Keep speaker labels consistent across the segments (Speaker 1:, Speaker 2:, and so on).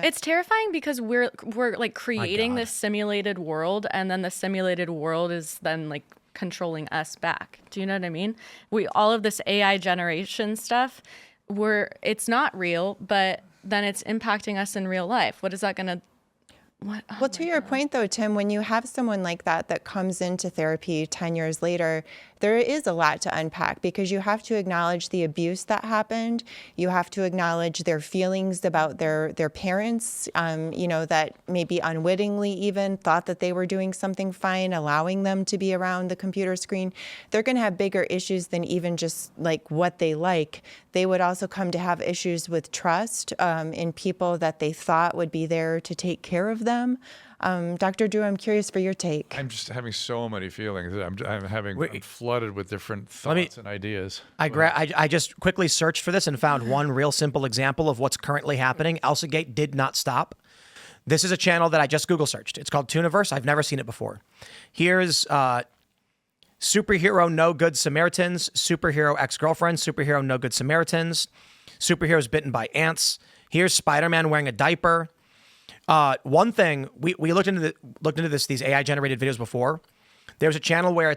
Speaker 1: It's terrifying because we're like creating this simulated world, and then the simulated world is then like controlling us back. Do you know what I mean? All of this AI generation stuff, it's not real, but then it's impacting us in real life. What is that going to
Speaker 2: Well, to your point, though, Tim, when you have someone like that comes into therapy 10 years later, there is a lot to unpack because you have to acknowledge the abuse that happened. You have to acknowledge their feelings about their parents, that maybe unwittingly even thought that they were doing something fine, allowing them to be around the computer screen. They're going to have bigger issues than even just like what they like. They would also come to have issues with trust in people that they thought would be there to take care of them. Dr. Drew, I'm curious for your take.
Speaker 3: I'm just having so many feelings. I'm flooded with different thoughts and ideas.
Speaker 4: I just quickly searched for this and found one real simple example of what's currently happening. ElsaGate did not stop. This is a channel that I just Google searched. It's called Tooniverse. I've never seen it before. Here's Superhero No Good Samaritans, Superhero Ex-Girlfriend, Superhero No Good Samaritans, Superheroes Bitten by Ants. Here's Spider-Man wearing a diaper. One thing we looked into these AI generated videos before. There's a channel where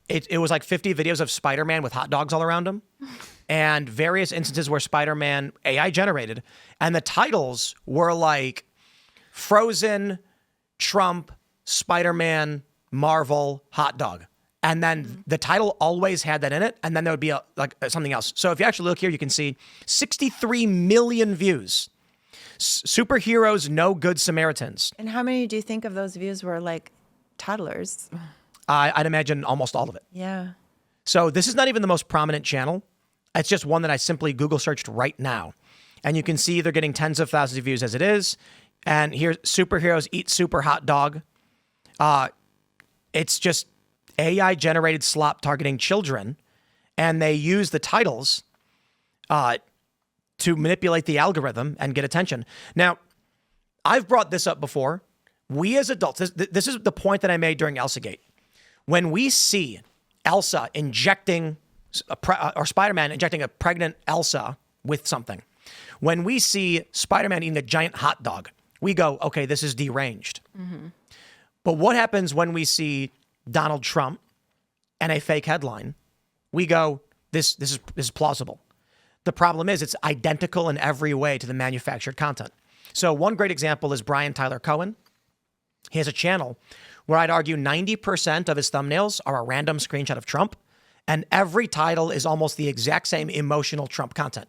Speaker 4: it was like 50 videos of Spider-Man with hot dogs all around him, and various instances where Spider-Man AI generated, and the titles were like Frozen, Trump, Spider-Man, Marvel, hot dog. And then the title always had that in it, and then there would be something else. So if you actually look here, you can see 63 million views. Superheroes No Good Samaritans.
Speaker 2: And how many do you think of those views were like toddlers?
Speaker 4: I'd imagine almost all of it.
Speaker 2: Yeah.
Speaker 4: So this is not even the most prominent channel. It's just one that I simply Google searched right now. And you can see they're getting tens of thousands of views as it is. And here's Superheroes Eat Super Hot Dog. It's just AI generated slop targeting children. And they use the titles to manipulate the algorithm and get attention. Now, I've brought this up before. We as adults, this is the point that I made during ElsaGate. When we see Elsa injecting, or Spider-Man injecting a pregnant Elsa with something, when we see Spider-Man eating a giant hot dog, we go, okay, this is deranged. Mm-hmm. But what happens when we see Donald Trump and a fake headline? We go, this is plausible. The problem is it's identical in every way to the manufactured content. So one great example is Brian Tyler Cohen. He has a channel where I'd argue 90% of his thumbnails are a random screenshot of Trump, and every title is almost the exact same emotional Trump content.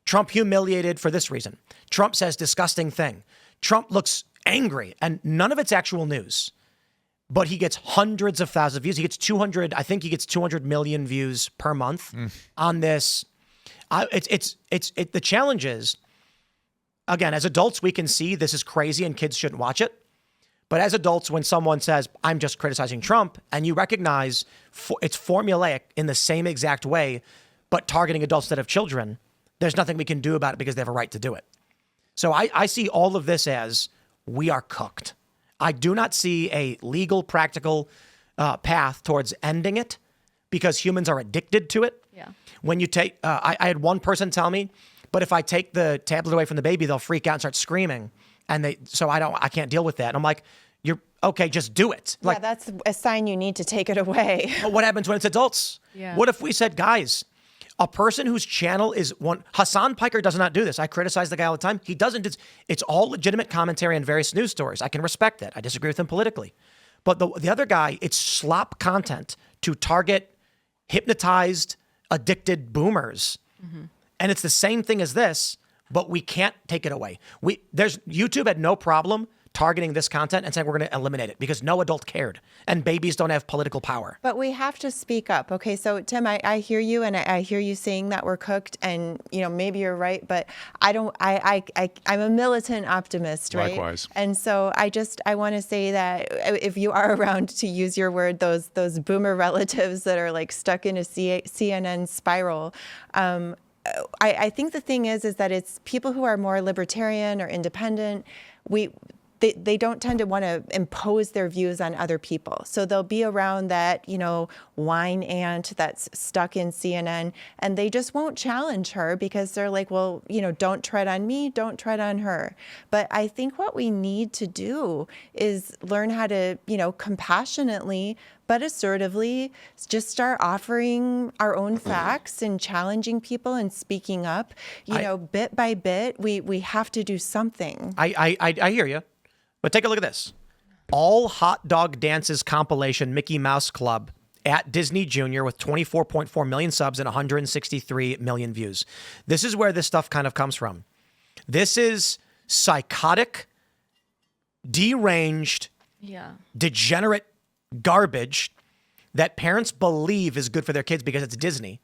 Speaker 4: Trump humiliated for this reason. Trump says disgusting thing. Trump looks angry, and none of it's actual news. But he gets hundreds of thousands of views. He gets 200 million views per month on this. The challenge is, again, as adults, we can see this is crazy and kids shouldn't watch it. But as adults, when someone says, I'm just criticizing Trump, and you recognize it's formulaic in the same exact way, but targeting adults instead of children, there's nothing we can do about it because they have a right to do it. So I see all of this as we are cooked. I do not see a legal, practical path towards ending it because humans are addicted to it.
Speaker 1: Yeah.
Speaker 4: When you take, I had one person tell me, but if I take the tablet away from the baby, they'll freak out and start screaming. And I can't deal with that. And I'm like, you're okay, just do it.
Speaker 2: Yeah, that's a sign you need to take it away.
Speaker 4: But what happens when it's adults?
Speaker 1: Yeah.
Speaker 4: What if we said, guys, a person whose channel is one, Hassan Piker does not do this. I criticize the guy all the time. He doesn't. It's all legitimate commentary on various news stories. I can respect that. I disagree with him politically. But the other guy, it's slop content to target hypnotized, addicted boomers. Mm-hmm. And it's the same thing as this, but we can't take it away. YouTube had no problem targeting this content and saying we're going to eliminate it because no adult cared and babies don't have political power.
Speaker 2: But we have to speak up. Okay, so Tim, I hear you, and I hear you saying that we're cooked, and maybe you're right, but I'm a militant optimist, right?
Speaker 3: Likewise.
Speaker 2: And so I want to say that if you are around, to use your word, those boomer relatives that are like stuck in a CNN spiral, I think the thing is that it's people who are more libertarian or independent. they don't tend to want to impose their views on other people. So they'll be around that, wine aunt that's stuck in CNN, and they just won't challenge her because they're like, well, don't tread on me, don't tread on her. But I think what we need to do is learn how to, compassionately but assertively just start offering our own facts and challenging people and speaking up. Bit by bit, we have to do something.
Speaker 4: I hear you. But take a look at this. All Hot Dog Dances compilation Mickey Mouse Club at Disney Junior with 24.4 million subs and 163 million views. This is where this stuff kind of comes from. This is psychotic, deranged, degenerate garbage that parents believe is good for their kids because it's Disney.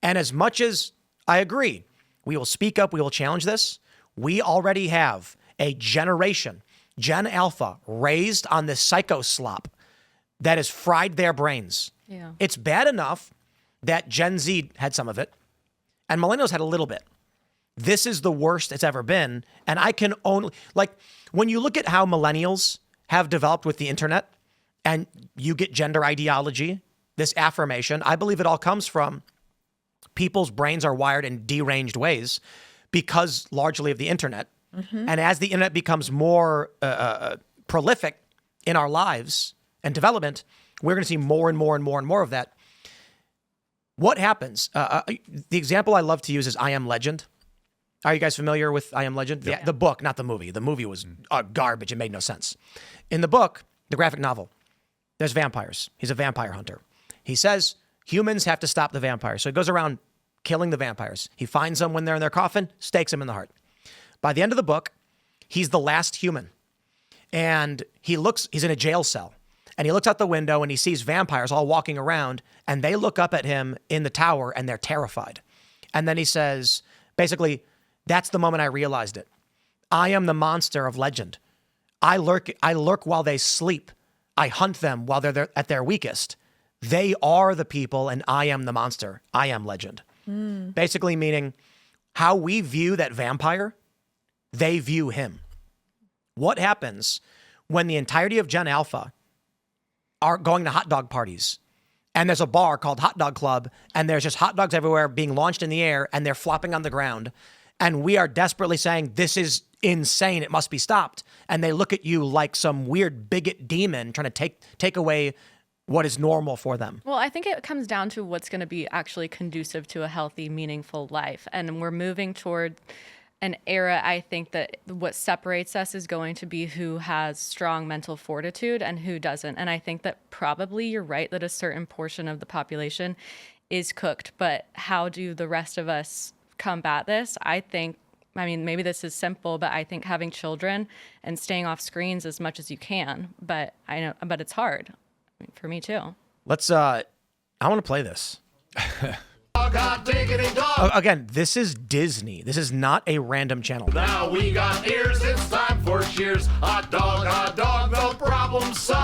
Speaker 4: And as much as I agree, we will speak up, we will challenge this, we already have a generation, Gen Alpha, raised on this psycho slop that has fried their brains.
Speaker 1: Yeah.
Speaker 4: It's bad enough that Gen Z had some of it and millennials had a little bit. This is the worst it's ever been. And I can only, when you look at how millennials have developed with the internet and you get gender ideology, this affirmation, I believe it all comes from people's brains are wired in deranged ways because largely of the internet. Mm-hmm. And as the internet becomes more prolific in our lives and development, we're going to see more and more and more and more of that. What happens? The example I love to use is I Am Legend. Are you guys familiar with I Am Legend? Yeah. The book, not the movie. The movie was garbage. It made no sense. In the book, the graphic novel, there's vampires. He's a vampire hunter. He says humans have to stop the vampires. So he goes around killing the vampires. He finds them when they're in their coffin, stakes them in the heart. By the end of the book, he's the last human. And he's in a jail cell. And he looks out the window and he sees vampires all walking around. And they look up at him in the tower and they're terrified. And then he says, basically, that's the moment I realized it. I am the monster of legend. I lurk while they sleep. I hunt them while they're at their weakest. They are the people and I am the monster. I am legend. Basically meaning how we view that vampire, they view him. What happens when the entirety of Gen Alpha are going to hot dog parties and there's a bar called Hot Dog Club and there's just hot dogs everywhere being launched in the air and they're flopping on the ground and we are desperately saying this is insane, it must be stopped, and they look at you like some weird bigot demon trying to take away what is normal for them.
Speaker 1: Well, I think it comes down to what's going to be actually conducive to a healthy, meaningful life. And we're moving toward an era, I think, that what separates us is going to be who has strong mental fortitude and who doesn't. And I think that probably you're right that a certain portion of the population is cooked. But how do the rest of us combat this? I mean, maybe this is simple, but I think having children and staying off screens as much as you can. But it's hard. For me too. I want to play this. Again, this is Disney. This is not a random channel.
Speaker 5: Now we got ears, it's time for cheers. Hot dog, the problem solved.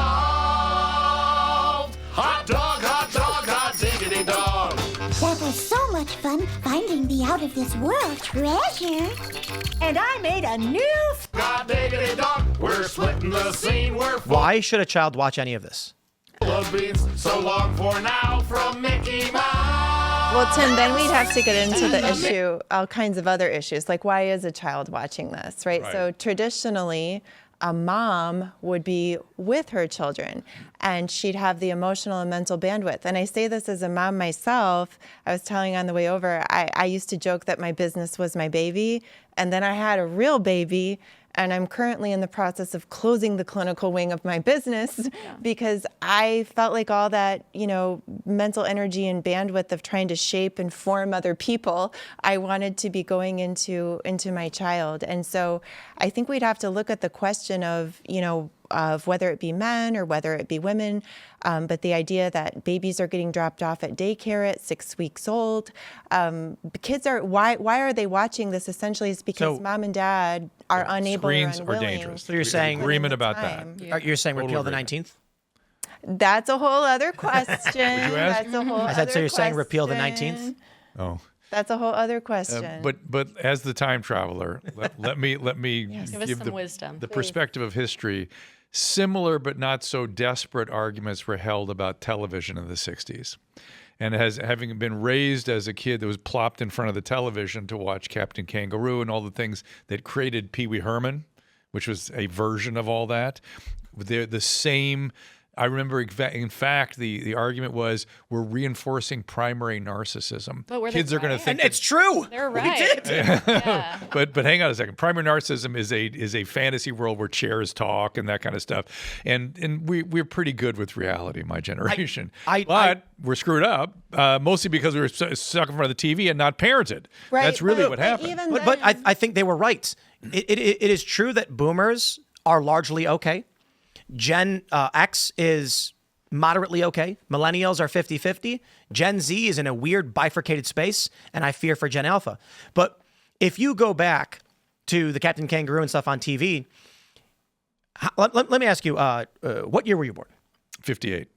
Speaker 5: Hot dog, hot diggity dog.
Speaker 6: That was so much fun finding the out of this world treasure. And I made a new
Speaker 5: God diggity dog, we're splitting the scene.
Speaker 4: Why should a child watch any of this?
Speaker 5: Love beats so long for now from Mickey Mouse.
Speaker 2: Well, Tim, then we'd have to get into the issue, all kinds of other issues, like why is a child watching this, right? So traditionally, a mom would be with her children and she'd have the emotional and mental bandwidth. And I say this as a mom myself. I was telling on the way over, I used to joke that my business was my baby. And then I had a real baby. And I'm currently in the process of closing the clinical wing of my business because I felt like all that, mental energy and bandwidth of trying to shape and form other people, I wanted to be going into my child. And so I think we'd have to look at the question of whether it be men or whether it be women, but the idea that babies are getting dropped off at daycare at 6 weeks old. Kids are, why are they watching this? Essentially, it's because mom and dad are unable
Speaker 3: Screens
Speaker 2: or unwilling.
Speaker 3: are dangerous.
Speaker 4: So you're saying
Speaker 3: agreement about that.
Speaker 4: You're saying
Speaker 3: Total
Speaker 4: repeal the
Speaker 3: agreement.
Speaker 4: 19th?
Speaker 2: That's a whole other question.
Speaker 3: you ask?
Speaker 2: That's a whole
Speaker 4: I said, so
Speaker 2: other
Speaker 4: you're saying repeal the
Speaker 2: question.
Speaker 4: 19th?
Speaker 3: Oh.
Speaker 2: That's a whole other question.
Speaker 3: But as the time traveler, let me
Speaker 1: Give us some wisdom.
Speaker 3: the perspective of history. Similar but not so desperate arguments were held about television in the 60s. And having been raised as a kid that was plopped in front of the television to watch Captain Kangaroo and all the things that created Pee Wee Herman, which was a version of all that, they're the same. I remember, in fact, the argument was we're reinforcing primary narcissism.
Speaker 1: But were
Speaker 3: Kids
Speaker 1: they
Speaker 3: are going to
Speaker 1: right?
Speaker 3: think
Speaker 4: And it's true.
Speaker 1: They're right. Yeah.
Speaker 3: But hang on a second. Primary narcissism is a fantasy world where chairs talk and that kind of stuff. And we're pretty good with reality, my generation. But we're screwed up, mostly because we were stuck in front of the TV and not parented.
Speaker 2: Right,
Speaker 3: That's really
Speaker 2: but
Speaker 3: what happened.
Speaker 2: even
Speaker 4: But
Speaker 2: then-
Speaker 4: I think they were right. It is true that boomers are largely okay. Gen X is moderately okay. Millennials are 50-50. Gen Z is in a weird bifurcated space, and I fear for Gen Alpha. But if you go back to the Captain Kangaroo and stuff on TV, let me ask you, what year were you born?
Speaker 3: 58.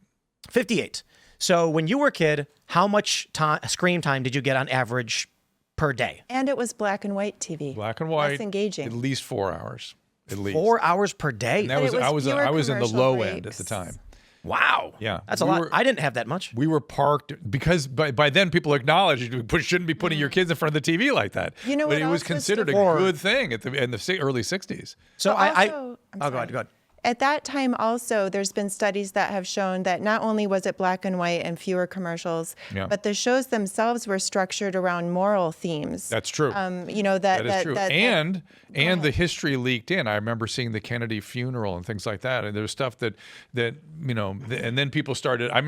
Speaker 4: 58. So when you were a kid, how much screen time did you get on average per day?
Speaker 2: And it was black and white TV.
Speaker 3: Black and white.
Speaker 2: Less engaging.
Speaker 3: At least 4 hours. At least.
Speaker 4: 4 hours per day?
Speaker 3: And that was,
Speaker 2: But it was fewer
Speaker 3: I was in the
Speaker 2: commercial
Speaker 3: low
Speaker 2: breaks.
Speaker 3: end at the time.
Speaker 4: Wow.
Speaker 3: Yeah.
Speaker 4: That's a
Speaker 3: We
Speaker 4: lot.
Speaker 3: were-
Speaker 4: I didn't have that much.
Speaker 3: We were parked because by then people acknowledged you shouldn't be putting your kids in front of the TV like that.
Speaker 2: You know
Speaker 3: but
Speaker 2: what
Speaker 3: it was
Speaker 2: else was
Speaker 3: considered a
Speaker 2: different?
Speaker 3: good thing in the early 60s.
Speaker 4: So
Speaker 2: But also- I'm
Speaker 4: go
Speaker 2: sorry.
Speaker 4: ahead.
Speaker 2: At that time also, there's been studies that have shown that not only was it black and white and fewer commercials,
Speaker 3: Yeah.
Speaker 2: but the shows themselves were structured around moral themes.
Speaker 3: That's true.
Speaker 2: You know, that
Speaker 3: That is true. And the history leaked in. I remember seeing the Kennedy funeral and things like that. And there's stuff that you know, and then people started. I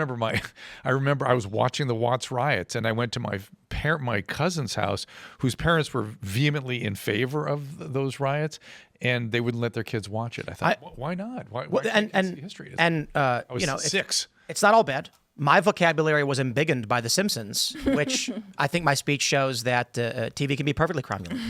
Speaker 3: remember I was watching the Watts riots, and I went to my cousin's house, whose parents were vehemently in favor of those riots, and they wouldn't let their kids watch it. I thought, why not? Why can't kids see history? I was
Speaker 4: you know,
Speaker 3: 6.
Speaker 4: It's not all bad. My vocabulary was embiggened by The Simpsons, which I think my speech shows that TV can be perfectly cromulent.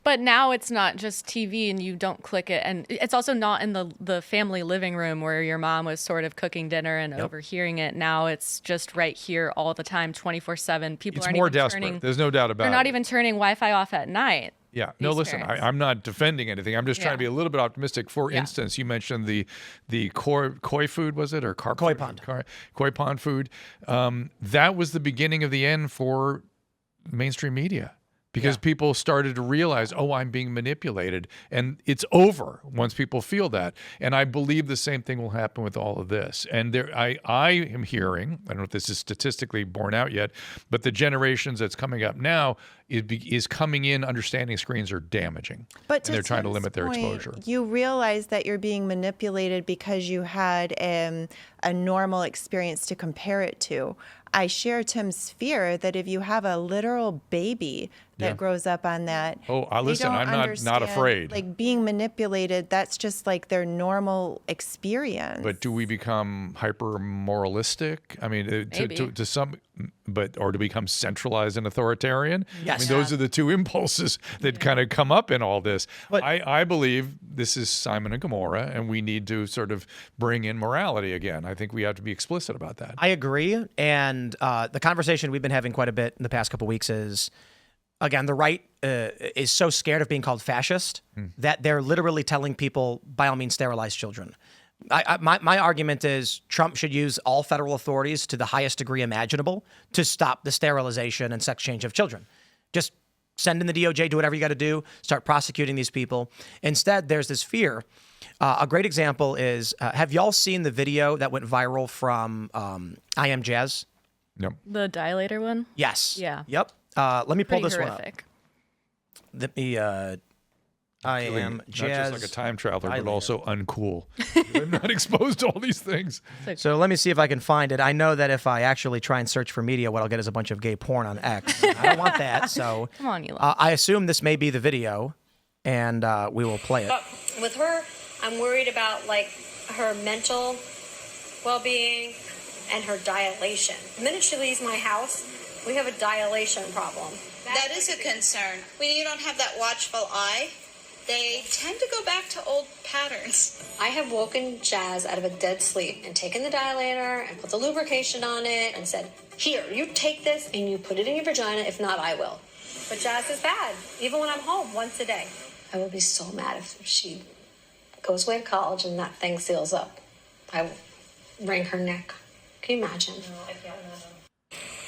Speaker 1: But now it's not just TV and you don't click it. And it's also not in the family living room where your mom was sort of cooking dinner and overhearing it. Now it's just right here all the time, 24/7. People
Speaker 3: It's
Speaker 1: aren't
Speaker 3: more
Speaker 1: even
Speaker 3: desperate.
Speaker 1: turning.
Speaker 3: There's no doubt about
Speaker 1: They're
Speaker 3: it.
Speaker 1: not even turning Wi-Fi off at night.
Speaker 3: Yeah. No,
Speaker 1: these
Speaker 3: listen,
Speaker 1: parents.
Speaker 3: I'm not defending anything. I'm just trying to be
Speaker 1: Yeah.
Speaker 3: a little bit optimistic. For
Speaker 1: Yeah.
Speaker 3: instance, you mentioned the koi food, was it? Or carp
Speaker 4: Koi
Speaker 3: food?
Speaker 4: pond.
Speaker 3: Koi pond food. That was the beginning of the end for mainstream media. Because people started to realize, I'm being manipulated. And it's over once people feel that. And I believe the same thing will happen with all of this. And I am hearing, I don't know if this is statistically borne out yet, but the generations that's coming up now is coming in understanding screens are damaging.
Speaker 2: But
Speaker 3: and they're trying to
Speaker 2: Tim's
Speaker 3: limit their
Speaker 2: point,
Speaker 3: exposure.
Speaker 2: You realize that you're being manipulated because you had a normal experience to compare it to. I share Tim's fear that if you have a literal baby that grows up on that,
Speaker 3: listen,
Speaker 2: they don't
Speaker 3: I'm not
Speaker 2: understand,
Speaker 3: afraid.
Speaker 2: Like being manipulated, that's just like their normal experience.
Speaker 3: But do we become hyper moralistic? I mean, to some, or to become centralized and authoritarian?
Speaker 4: Yes.
Speaker 3: I mean, those are the two impulses that kind of come up in all this.
Speaker 4: But-
Speaker 3: I believe this is Simon and Gomorrah, and we need to sort of bring in morality again. I think we have to be explicit about that.
Speaker 4: I agree. And the conversation we've been having quite a bit in the past couple of weeks is, again, the right is so scared of being called fascist that they're literally telling people, by all means, sterilize children. My argument is Trump should use all federal authorities to the highest degree imaginable to stop the sterilization and sex change of children. Just send in the DOJ, do whatever you got to do, start prosecuting these people. Instead, there's this fear. A great example is, have y'all seen the video that went viral from I Am Jazz?
Speaker 3: No.
Speaker 1: The dilator one?
Speaker 4: Yes.
Speaker 1: Yeah.
Speaker 4: Yep. Let me pull
Speaker 1: Pretty
Speaker 4: this
Speaker 1: horrific.
Speaker 4: one up. Let me, I Am
Speaker 3: Not
Speaker 4: Jazz.
Speaker 3: just like a time traveler, but
Speaker 4: Dilator.
Speaker 3: also uncool. I'm not exposed to all these things.
Speaker 4: So let me see if I can find it. I know that if I actually try and search for media, what I'll get is a bunch of gay porn on X. I don't want that. So
Speaker 1: Come on, you
Speaker 4: I assume this may be the video, and we will play it.
Speaker 7: With her, I'm worried about like her mental well-being and her dilation. The minute she leaves my house, we have a dilation problem.
Speaker 8: That is a concern. When you don't have that watchful eye,
Speaker 7: they tend to go back to old patterns. I have woken Jazz out of a dead sleep and taken the dilator and put the lubrication on it and said, here, you take this and you put it in your vagina. If not, I will. But Jazz is bad, even when I'm home once a day. I would be so mad if she goes away to college and that thing seals up. I will wring her neck. Can you imagine?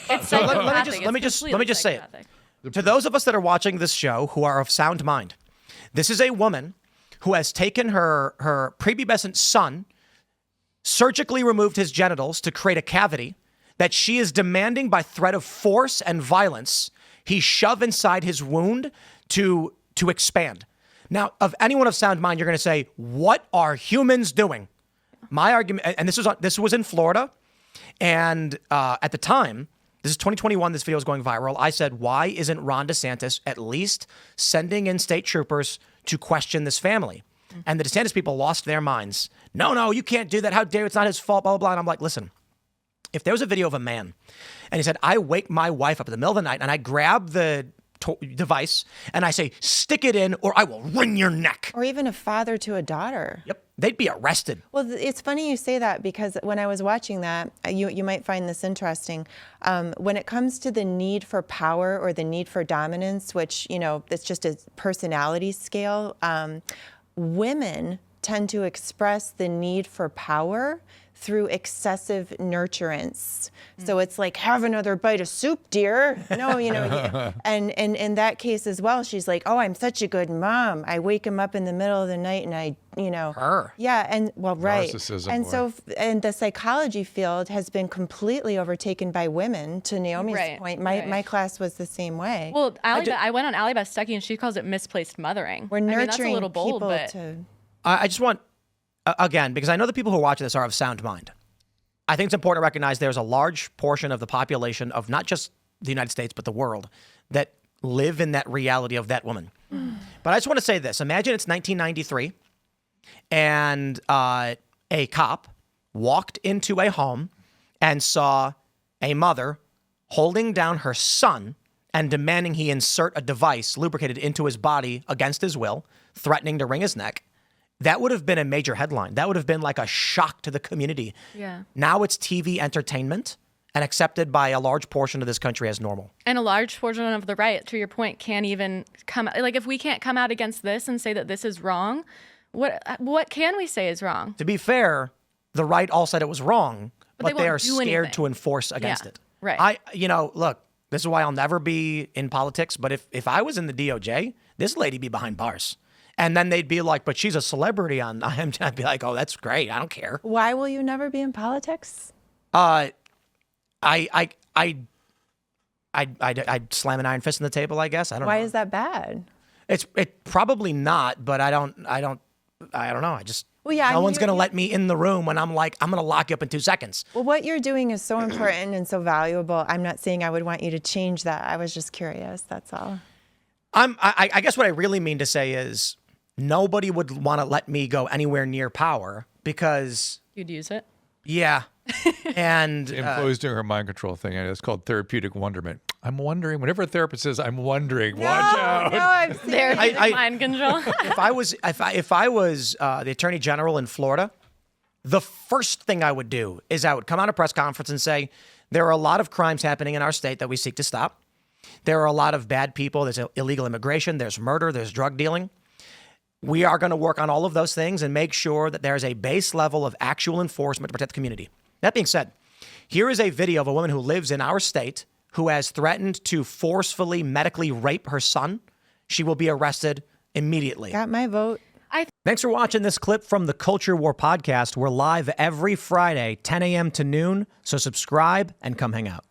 Speaker 1: It's
Speaker 4: So
Speaker 1: psychopathic.
Speaker 4: let me just say it.
Speaker 1: psychopathic.
Speaker 4: To those of us that are watching this show who are of sound mind, this is a woman who has taken her prepubescent son, surgically removed his genitals to create a cavity that she is demanding by threat of force and violence he shove inside his wound to expand. Now, of anyone of sound mind, you're going to say, what are humans doing? My argument, and this was in Florida, and at the time, this is 2021, this video is going viral. I said, why isn't Ron DeSantis at least sending in state troopers to question this family? And the DeSantis people lost their minds. No, you can't do that. How dare you? It's not his fault, blah, blah, blah. And I'm like, listen, if there was a video of a man and he said, I wake my wife up in the middle of the night and I grab the device and I say, stick it in or I will wring your neck.
Speaker 2: Or even a father to a daughter.
Speaker 4: Yep. They'd be arrested.
Speaker 2: Well, it's funny you say that because when I was watching that, you might find this interesting. When it comes to the need for power or the need for dominance, which, it's just a personality scale, women tend to express the need for power through excessive nurturance. So it's like, have another bite of soup, dear. No, and in that case as well, she's like, oh, I'm such a good mom. I wake him up in the middle of the night and
Speaker 4: Her.
Speaker 2: Yeah, and right.
Speaker 3: Narcissism,
Speaker 2: And
Speaker 3: boy.
Speaker 2: so, and the psychology field has been completely overtaken by women, to Naomi's
Speaker 1: Right,
Speaker 2: point.
Speaker 1: right.
Speaker 2: My class was the same way.
Speaker 1: Well, I went on Ally Beth Stuckey and she calls it misplaced mothering.
Speaker 2: We're
Speaker 1: I mean,
Speaker 2: nurturing
Speaker 1: that's a little bold,
Speaker 2: people
Speaker 1: but
Speaker 2: to...
Speaker 4: I just want, again, because I know the people who are watching this are of sound mind. I think it's important to recognize there's a large portion of the population of not just the United States, but the world that live in that reality of that woman. But I just want to say this. Imagine it's 1993 and a cop walked into a home and saw a mother holding down her son and demanding he insert a device lubricated into his body against his will, threatening to wring his neck. That would have been a major headline. That would have been like a shock to the community.
Speaker 1: Yeah.
Speaker 4: Now it's TV entertainment and accepted by a large portion of this country as normal.
Speaker 1: And a large portion of the right, to your point, can't even come. Like, if we can't come out against this and say that this is wrong, what can we say is wrong?
Speaker 4: To be fair, the right all said it was wrong,
Speaker 1: But they
Speaker 4: but they
Speaker 1: won't
Speaker 4: are
Speaker 1: do
Speaker 4: scared
Speaker 1: anything.
Speaker 4: to enforce against
Speaker 1: Yeah,
Speaker 4: it.
Speaker 1: right.
Speaker 4: Look, this is why I'll never be in politics, but if I was in the DOJ, this lady be behind bars. And then they'd be like, but she's a celebrity on IMDb. I'd be like, oh, that's great. I don't care.
Speaker 2: Why will you never be in politics?
Speaker 4: I'd slam an iron fist on the table, I guess. I don't know.
Speaker 2: Why is that bad?
Speaker 4: It probably not, but I don't know. I just,
Speaker 2: Well, yeah, I
Speaker 4: no
Speaker 2: mean,
Speaker 4: one's going to
Speaker 2: you-
Speaker 4: let me in the room when I'm like, I'm going to lock you up in 2 seconds.
Speaker 2: Well, what you're doing is so important and so valuable. I'm not saying I would want you to change that. I was just curious. That's all.
Speaker 4: I guess what I really mean to say is nobody would want to let me go anywhere near power because,
Speaker 1: You'd use it.
Speaker 4: yeah. And
Speaker 3: Employees doing her mind control thing, and it's called therapeutic wonderment. I'm wondering, whenever a therapist says, I'm wondering, watch out.
Speaker 2: No, I've seen
Speaker 1: There,
Speaker 4: I-
Speaker 1: mind control.
Speaker 4: if I was the attorney general in Florida, the first thing I would do is I would come out a press conference and say, there are a lot of crimes happening in our state that we seek to stop. There are a lot of bad people. There's illegal immigration. There's murder. There's drug dealing. We are going to work on all of those things and make sure that there's a base level of actual enforcement to protect the community. That being said, here is a video of a woman who lives in our state who has threatened to forcefully medically rape her son. She will be arrested immediately.
Speaker 2: Got my vote.
Speaker 4: Thanks for watching this clip from the Culture War podcast. We're live every Friday, 10 a.m. to noon, so subscribe and come hang out.